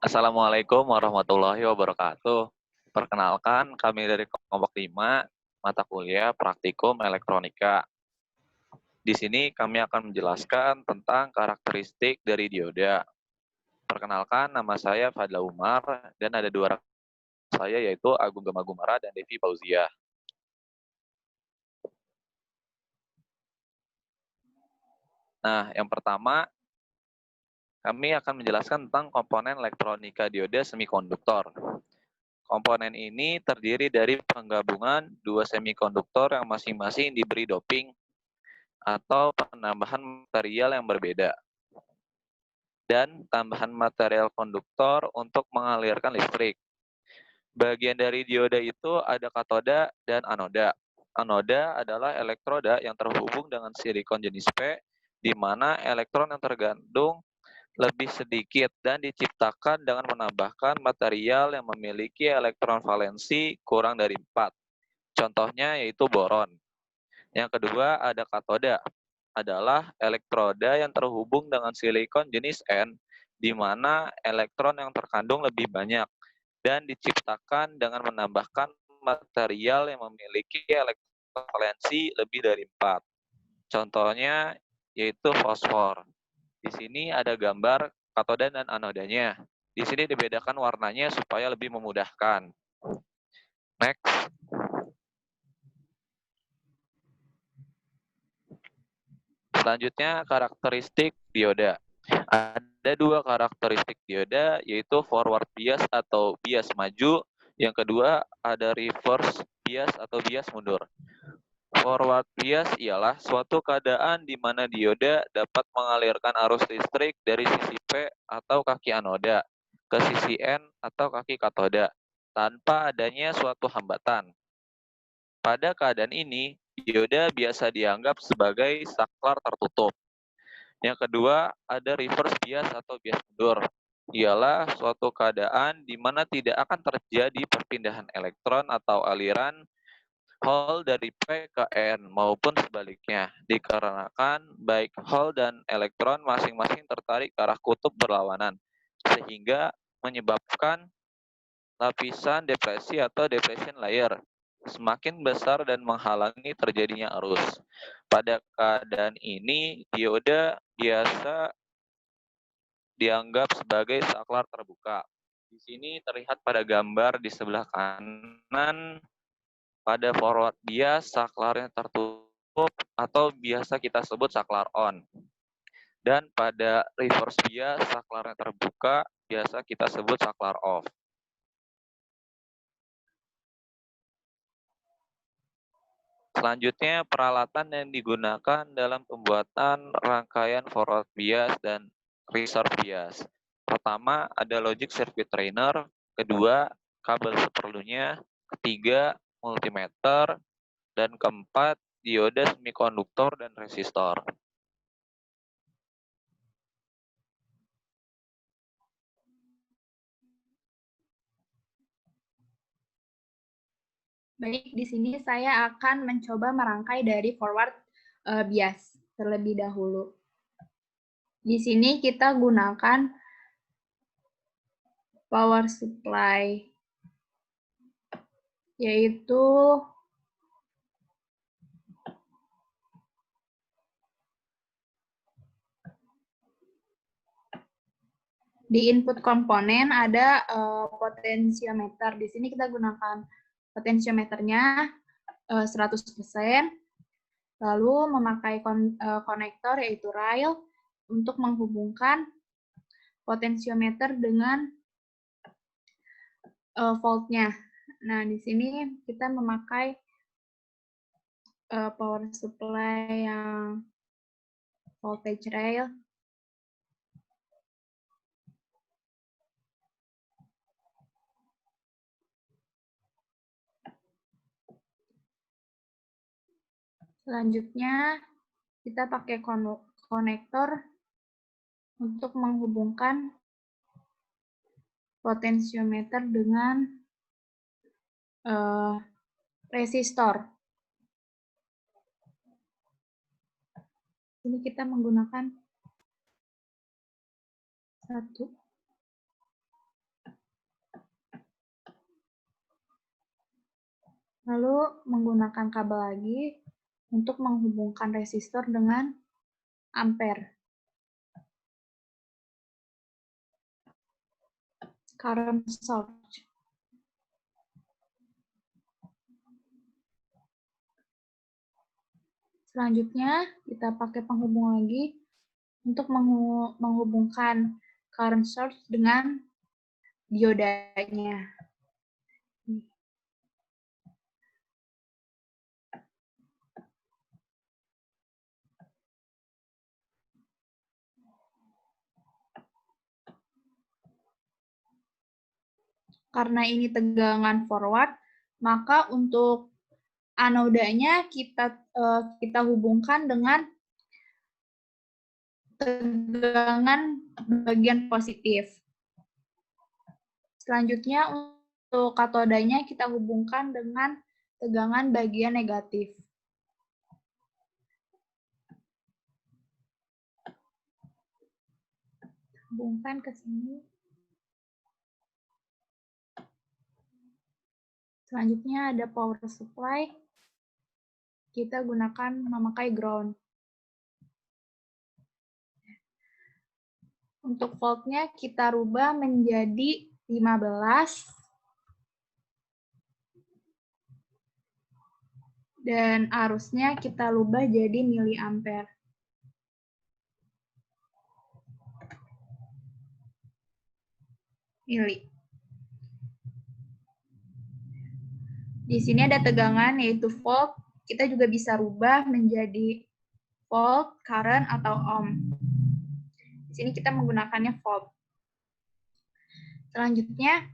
Assalamualaikum warahmatullahi wabarakatuh. Perkenalkan, kami dari kelompok 5, mata kuliah Praktikum Elektronika. Di sini kami akan menjelaskan tentang karakteristik dari dioda. Perkenalkan, nama saya Fadla Umar, dan ada dua rekan saya, yaitu Agung Gemagumara dan Devi Fauzia. Nah, yang pertama, kami akan menjelaskan tentang komponen elektronika dioda semikonduktor. Komponen ini terdiri dari penggabungan dua semikonduktor yang masing-masing diberi doping atau penambahan material yang berbeda, dan tambahan material konduktor untuk mengalirkan listrik. Bagian dari dioda itu ada katoda dan anoda. Anoda adalah elektroda yang terhubung dengan silikon jenis P, di mana elektron yang tergandung lebih sedikit dan diciptakan dengan menambahkan material yang memiliki elektron valensi kurang dari 4. Contohnya yaitu boron. Yang kedua ada katoda, adalah elektroda yang terhubung dengan silikon jenis N, di mana elektron yang terkandung lebih banyak dan diciptakan dengan menambahkan material yang memiliki elektron valensi lebih dari 4. Contohnya yaitu fosfor. Di sini ada gambar katoda dan anodanya. Di sini dibedakan warnanya supaya lebih memudahkan. Next. Selanjutnya, karakteristik dioda. Ada dua karakteristik dioda, yaitu forward bias atau bias maju. Yang kedua, ada reverse bias atau bias mundur. Forward bias ialah suatu keadaan di mana dioda dapat mengalirkan arus listrik dari sisi P atau kaki anoda ke sisi N atau kaki katoda tanpa adanya suatu hambatan. Pada keadaan ini, dioda biasa dianggap sebagai saklar tertutup. Yang kedua, ada reverse bias atau bias mundur. Ialah suatu keadaan di mana tidak akan terjadi perpindahan elektron atau aliran Hall dari P ke N maupun sebaliknya, dikarenakan baik Hall dan elektron masing-masing tertarik ke arah kutub berlawanan, sehingga menyebabkan lapisan depresi atau depression layer semakin besar dan menghalangi terjadinya arus. Pada keadaan ini, dioda biasa dianggap sebagai saklar terbuka. Di sini terlihat pada gambar di sebelah kanan, pada forward bias saklarnya tertutup atau biasa kita sebut saklar on. Dan pada reverse bias saklarnya terbuka, biasa kita sebut saklar off. Selanjutnya, peralatan yang digunakan dalam pembuatan rangkaian forward bias dan reverse bias. Pertama, ada logic circuit trainer. Kedua, kabel seperlunya. Ketiga, multimeter. Dan keempat, dioda semikonduktor dan resistor. Baik, di sini saya akan mencoba merangkai dari forward bias terlebih dahulu. Di sini kita gunakan power supply, yaitu di input komponen ada potensiometer. Di sini kita gunakan potensiometernya 100%, lalu memakai konektor yaitu rail untuk menghubungkan potensiometer dengan voltnya. Nah, di sini kita memakai power supply yang voltage rail. Selanjutnya, kita pakai konektor untuk menghubungkan potensiometer dengan resistor. Ini kita menggunakan 1, Lalu menggunakan kabel lagi untuk menghubungkan resistor dengan ampere. Current source. Selanjutnya, kita pakai penghubung lagi untuk menghubungkan current source dengan diodanya. Karena ini tegangan forward, maka untuk anodanya kita hubungkan dengan tegangan bagian positif. Selanjutnya untuk katodanya kita hubungkan dengan tegangan bagian negatif. Hubungkan ke sini. Selanjutnya ada power supply. Kita gunakan memakai ground. Untuk voltnya kita rubah menjadi 15. Dan arusnya kita rubah jadi miliampere. Di sini ada tegangan yaitu volt. Kita juga bisa rubah menjadi volt, current, atau ohm. Di sini kita menggunakannya volt. Selanjutnya,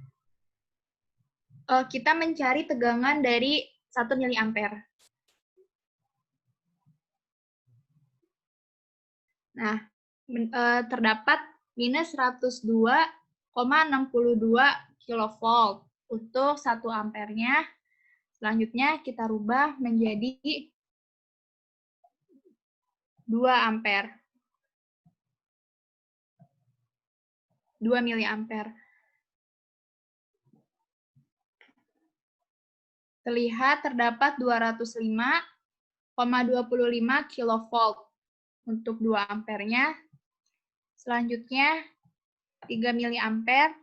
kita mencari tegangan dari 1 miliampere. Nah, terdapat minus 102,62 kilovolt untuk 1 ampernya. Selanjutnya kita rubah menjadi 2 ampere. 2 miliampere. Terlihat terdapat 205,25 kilovolt untuk 2 ampernya. Selanjutnya 3 miliampere.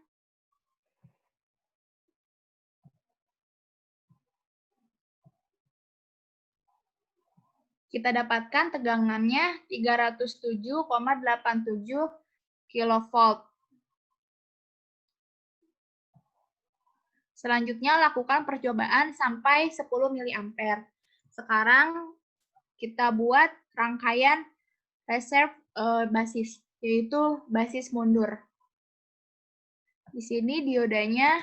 Kita dapatkan tegangannya 307,87 kilovolt. Selanjutnya lakukan percobaan sampai 10 miliampere. Sekarang kita buat rangkaian reserve basis, yaitu basis mundur. Di sini diodanya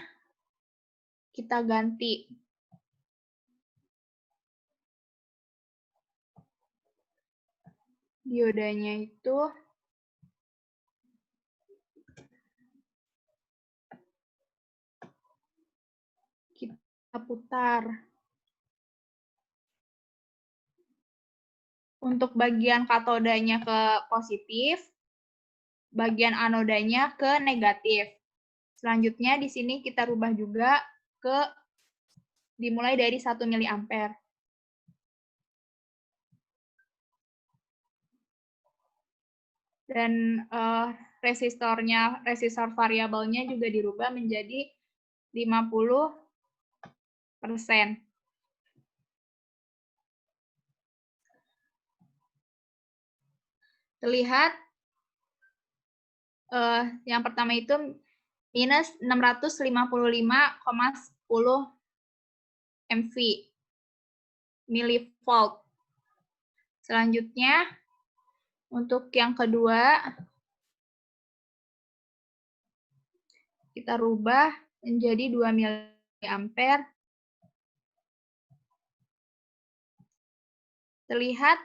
kita ganti. Diodanya itu kita putar. Untuk bagian katodanya ke positif, bagian anodanya ke negatif. Selanjutnya di sini kita rubah juga dimulai dari 1 miliampere. Dan resistor variabelnya juga dirubah menjadi 50%. Terlihat yang pertama itu minus 655,10 MV, milivolt. Selanjutnya, untuk yang kedua, kita rubah menjadi 2 miliampere. Terlihat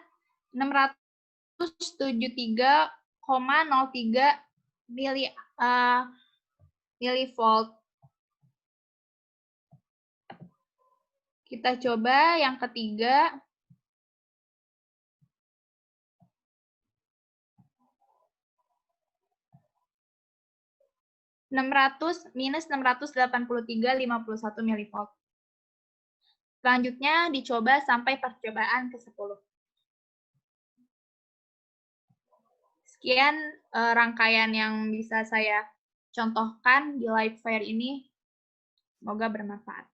673,03 milivolt. Kita coba yang ketiga. minus 683,51 milivolt. Selanjutnya dicoba sampai percobaan ke-10. Sekian rangkaian yang bisa saya contohkan di live fire ini. Semoga bermanfaat.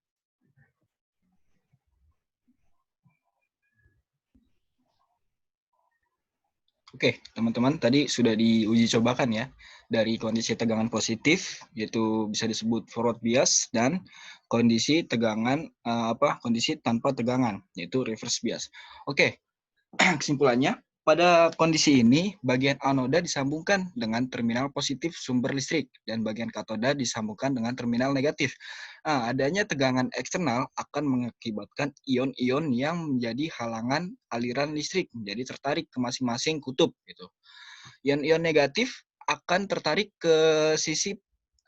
Oke, teman-teman, tadi sudah diuji cobakan ya, dari kondisi tegangan positif, yaitu bisa disebut forward bias, dan kondisi tegangan kondisi tanpa tegangan, yaitu reverse bias. Oke, kesimpulannya, pada kondisi ini, bagian anoda disambungkan dengan terminal positif sumber listrik, dan bagian katoda disambungkan dengan terminal negatif. Nah, adanya tegangan eksternal akan mengakibatkan ion-ion yang menjadi halangan aliran listrik, menjadi tertarik ke masing-masing kutub. Gitu. Ion-ion negatif akan tertarik ke sisi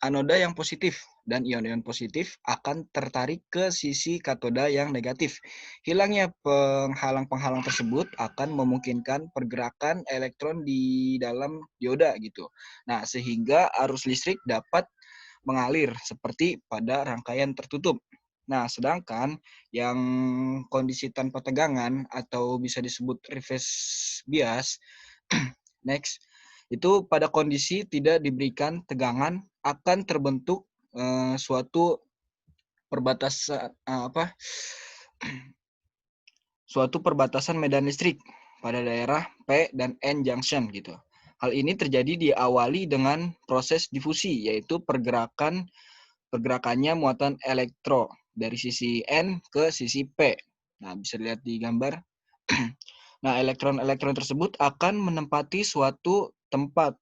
anoda yang positif, dan ion-ion positif akan tertarik ke sisi katoda yang negatif. Hilangnya penghalang-penghalang tersebut akan memungkinkan pergerakan elektron di dalam dioda gitu. Nah, sehingga arus listrik dapat mengalir seperti pada rangkaian tertutup. Nah, sedangkan yang kondisi tanpa tegangan atau bisa disebut reverse bias, next, itu pada kondisi tidak diberikan tegangan akan terbentuk suatu perbatasan suatu perbatasan medan listrik pada daerah P dan N junction gitu. Hal ini terjadi diawali dengan proses difusi, yaitu pergerakannya muatan elektro dari sisi N ke sisi P. Nah, bisa dilihat di gambar. Nah, elektron-elektron tersebut akan menempati suatu tempat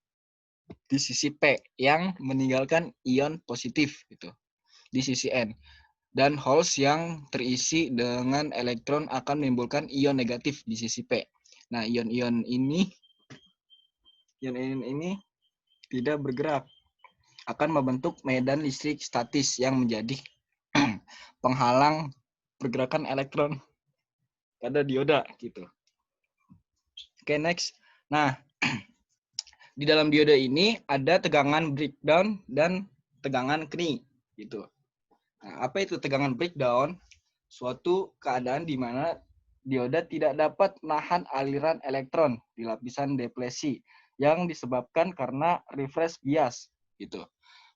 di sisi P yang meninggalkan ion positif gitu di sisi N, dan holes yang terisi dengan elektron akan menimbulkan ion negatif di sisi P. Nah, ion-ion ini tidak bergerak, akan membentuk medan listrik statis yang menjadi penghalang pergerakan elektron pada dioda gitu. Oke, next. Nah, di dalam dioda ini ada tegangan breakdown dan tegangan Kni gitu. Nah, apa itu tegangan breakdown? Suatu keadaan di mana dioda tidak dapat menahan aliran elektron di lapisan deplesi yang disebabkan karena reverse bias gitu.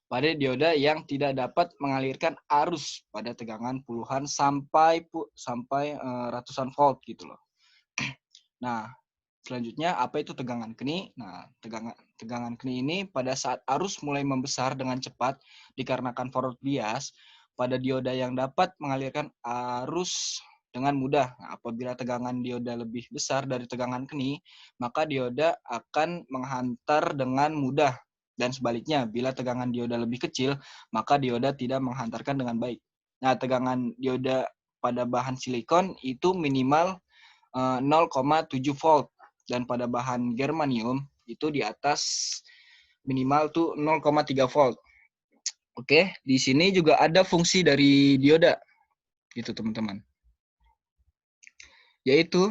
Pada dioda yang tidak dapat mengalirkan arus pada tegangan puluhan sampai ratusan volt gitu loh. Nah, selanjutnya, apa itu tegangan Kni? Nah, tegangan Kni ini pada saat arus mulai membesar dengan cepat dikarenakan forward bias pada dioda yang dapat mengalirkan arus dengan mudah. Nah, apabila tegangan dioda lebih besar dari tegangan Kni, maka dioda akan menghantar dengan mudah. Dan sebaliknya, bila tegangan dioda lebih kecil, maka dioda tidak menghantarkan dengan baik. Nah, tegangan dioda pada bahan silikon itu minimal 0,7 volt, dan pada bahan germanium itu di atas minimal tuh 0,3 volt. Oke, di sini juga ada fungsi dari dioda gitu teman-teman, yaitu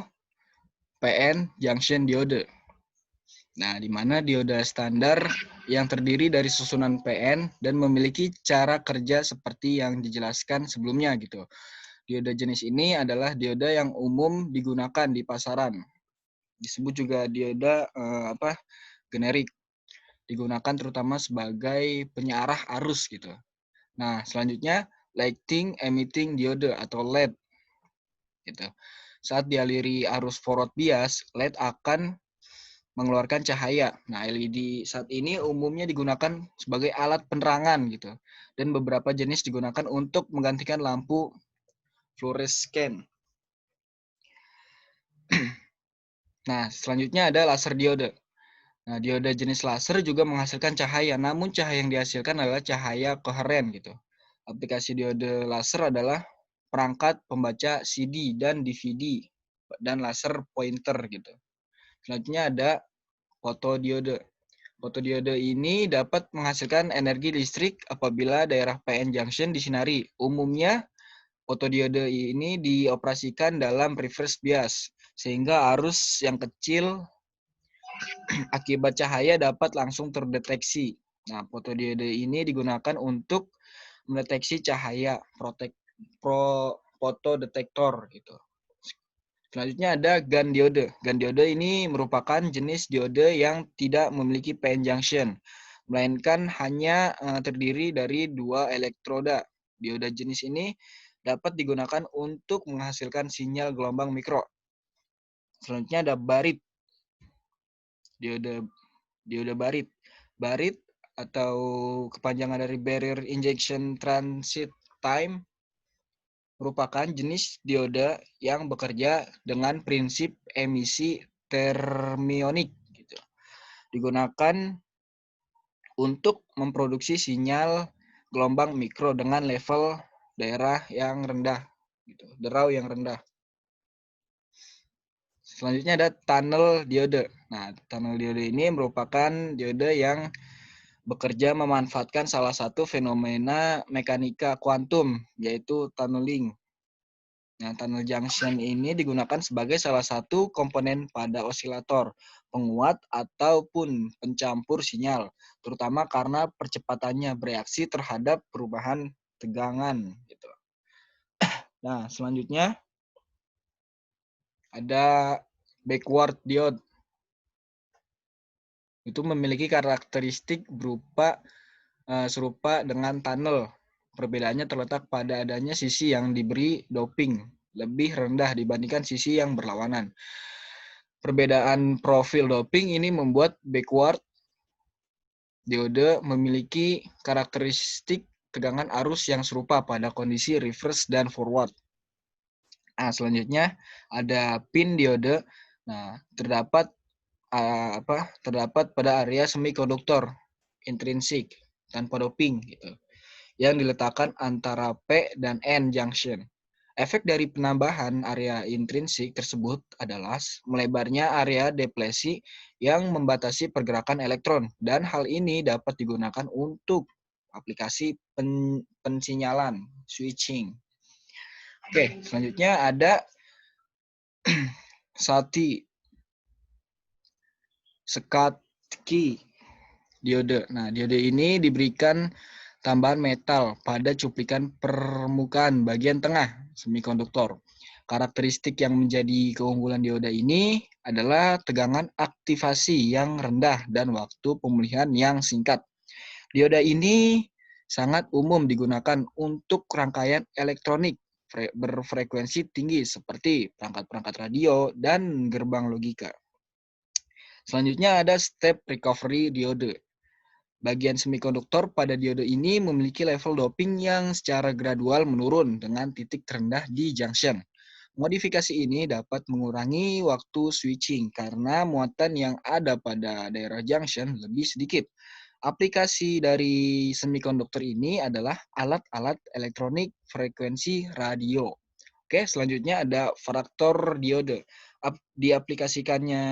PN junction diode. Nah, di mana dioda standar yang terdiri dari susunan PN dan memiliki cara kerja seperti yang dijelaskan sebelumnya gitu. Dioda jenis ini adalah dioda yang umum digunakan di pasaran. Disebut juga dioda generik. Digunakan terutama sebagai penyarah arus gitu. Nah, selanjutnya lighting emitting diode atau LED gitu. Saat dialiri arus forward bias, LED akan mengeluarkan cahaya. Nah, LED saat ini umumnya digunakan sebagai alat penerangan gitu. Dan beberapa jenis digunakan untuk menggantikan lampu fluorescent. Nah, selanjutnya ada laser diode. Nah, diode jenis laser juga menghasilkan cahaya, namun cahaya yang dihasilkan adalah cahaya koheren gitu. Aplikasi diode laser adalah perangkat pembaca CD dan DVD dan laser pointer gitu. Selanjutnya ada fotodiode. Fotodiode ini dapat menghasilkan energi listrik apabila daerah PN junction disinari. Umumnya fotodiode ini dioperasikan dalam reverse bias sehingga arus yang kecil akibat cahaya dapat langsung terdeteksi. Nah, fotodiode ini digunakan untuk mendeteksi cahaya fotodetektor gitu. Selanjutnya ada GaN diode. GaN diode ini merupakan jenis diode yang tidak memiliki PN junction, melainkan hanya terdiri dari 2 elektroda. Diode jenis ini dapat digunakan untuk menghasilkan sinyal gelombang mikro. Selanjutnya ada barit. Diode barit. Barit atau kepanjangan dari barrier injection transit time merupakan jenis diode yang bekerja dengan prinsip emisi termionik gitu. Digunakan untuk memproduksi sinyal gelombang mikro dengan level daerah yang rendah gitu, derau yang rendah. Selanjutnya ada tunnel diode. Nah, tunnel diode ini merupakan diode yang bekerja memanfaatkan salah satu fenomena mekanika kuantum, yaitu tunneling. Nah, tunnel junction ini digunakan sebagai salah satu komponen pada osilator, penguat ataupun pencampur sinyal, terutama karena percepatannya bereaksi terhadap perubahan tegangan. Gitu. Nah, selanjutnya ada backward diode. Itu memiliki karakteristik berupa serupa dengan tunnel. Perbedaannya terletak pada adanya sisi yang diberi doping lebih rendah dibandingkan sisi yang berlawanan. Perbedaan profil doping ini membuat backward diode memiliki karakteristik tegangan arus yang serupa pada kondisi reverse dan forward. Nah, selanjutnya ada pin diode. Nah, terdapat pada area semikonduktor intrinsik tanpa doping gitu, yang diletakkan antara P dan N junction. Efek dari penambahan area intrinsik tersebut adalah melebarnya area deplesi yang membatasi pergerakan elektron, dan hal ini dapat digunakan untuk aplikasi pensinyalan, switching. Oke, selanjutnya ada Schottky diode. Nah, diode ini diberikan tambahan metal pada cuplikan permukaan bagian tengah semikonduktor. Karakteristik yang menjadi keunggulan diode ini adalah tegangan aktivasi yang rendah dan waktu pemulihan yang singkat. Diode ini sangat umum digunakan untuk rangkaian elektronik berfrekuensi tinggi seperti perangkat-perangkat radio dan gerbang logika. Selanjutnya ada step recovery diode. Bagian semikonduktor pada diode ini memiliki level doping yang secara gradual menurun dengan titik terendah di junction. Modifikasi ini dapat mengurangi waktu switching karena muatan yang ada pada daerah junction lebih sedikit. Aplikasi dari semikonduktor ini adalah alat-alat elektronik frekuensi radio. Oke, selanjutnya ada fraktor diode. Diaplikasikannya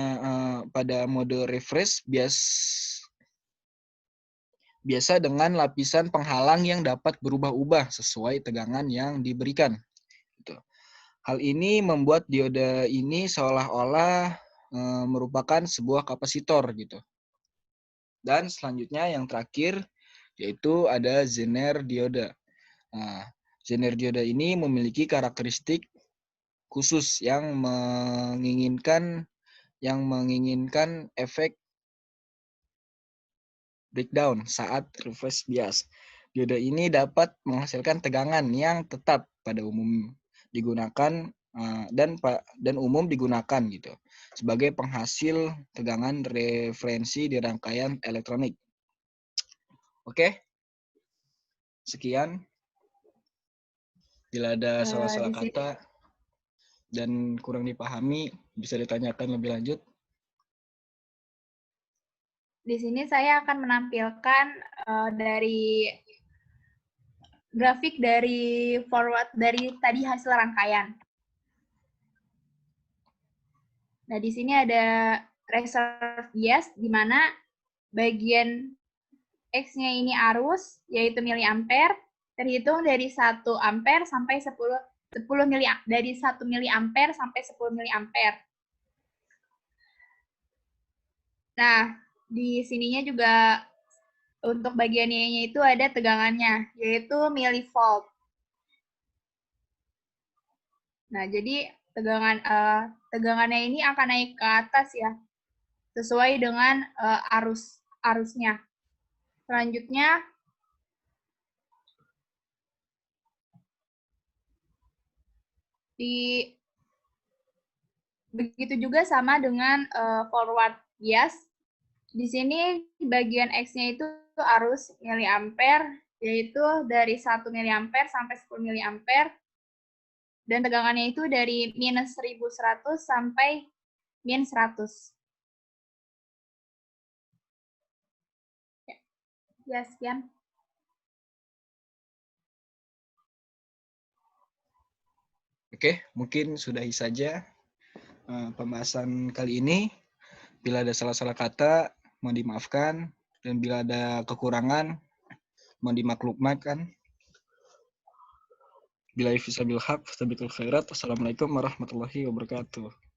pada mode reverse biasa dengan lapisan penghalang yang dapat berubah-ubah sesuai tegangan yang diberikan. Hal ini membuat diode ini seolah-olah merupakan sebuah kapasitor gitu. Dan selanjutnya yang terakhir yaitu ada Zener diode. Nah, Zener diode ini memiliki karakteristik khusus yang menginginkan efek breakdown saat reverse bias. Diode ini dapat menghasilkan tegangan yang tetap pada umum digunakan dan umum digunakan gitu sebagai penghasil tegangan referensi di rangkaian elektronik. Oke. Sekian. Bila ada salah-salah kata dan kurang dipahami bisa ditanyakan lebih lanjut. Di sini saya akan menampilkan dari grafik dari forward dari tadi hasil rangkaian. Nah, di sini ada reserve bias di mana bagian X-nya ini arus yaitu miliampere, terhitung dari 1 ampere sampai 10 dari 1 miliampere sampai 10 miliampere. Nah, di sininya juga untuk bagian Y-nya itu ada tegangannya, yaitu milivolt. Nah, jadi tegangannya ini akan naik ke atas ya, sesuai dengan arusnya. Selanjutnya, begitu juga sama dengan forward bias. Di sini bagian X-nya itu arus miliampere, yaitu dari 1 miliampere sampai 10 miliampere. Dan tegangannya itu dari minus 1100 sampai min 100. Ya, sekian. Oke, mungkin sudahi saja pembahasan kali ini. Bila ada salah-salah kata, mohon dimaafkan. Dan bila ada kekurangan, mohon dimaklumkan. Bila fisabil haq, sabiqul khairat. Assalamualaikum warahmatullahi wabarakatuh.